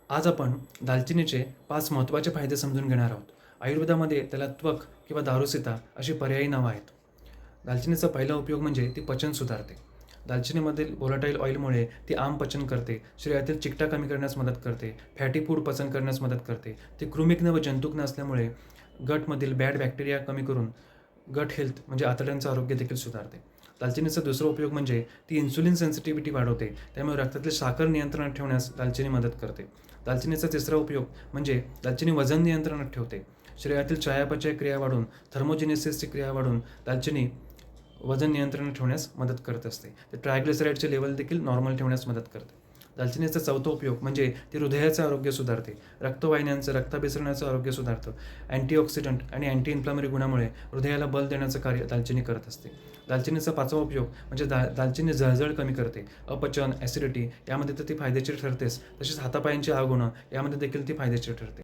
आज आपण दालचिनीचे 5 महत्त्वाचे फायदे समजून घेणार आहोत. आयुर्वेदामध्ये त्याला त्वक किंवा दारुसिता अशी पर्यायी नावं आहेत. दालचिनीचा पहिला उपयोग म्हणजे ती पचन सुधारते. दालचिनीमधील व्होलाटाईल ऑइलमुळे ती आम पचन करते, शरीरातील चिकटा कमी करण्यास मदत करते, फॅटी फूड पचन करण्यास मदत करते. ती कृमिघ्न व जंतुघ्न असल्यामुळे गटमधील बॅड बॅक्टेरिया कमी करून गट हेल्थ म्हणजे आतड्यांचं आरोग्य देखील सुधारते. दालचिनीचा दुसरा उपयोग म्हणजे ती इन्सुलिन सेन्सिटिव्हिटी वाढवते, त्यामुळे रक्तातली साखर नियंत्रणात ठेवण्यास दालचिनी मदत करते. दालचिनीचा तिसरा उपयोग म्हणजे दालचिनी वजन नियंत्रणात ठेवते. शरीरातील चयापचय क्रिया वाढून थर्मोजेनेसिसची क्रिया वाढून दालचिनी वजन नियंत्रणात ठेवण्यास मदत करत असते. ते ट्रायग्लिसराईडचे लेवल देखील नॉर्मल ठेवण्यास मदत करते. दालचिनीचा चौथा उपयोग म्हणजे ती हृदयाचं आरोग्य सुधारते. रक्तवाहिन्यांचं रक्ताभिसरणाचं आरोग्य सुधारतं. अँटीऑक्सिडंट आणि अँटी इन्फ्लामरी गुणामुळे हृदयाला बल देण्याचं कार्य दालचिनी करत असते. दालचिनीचा पाचवा उपयोग म्हणजे दालचिनी जळजळ कमी करते. अपचन, ॲसिडिटी यामध्ये तर ती फायदेशीर ठरतेच, तसेच हातापायांची आग होणं यामध्ये देखील ती फायदेशीर ठरते.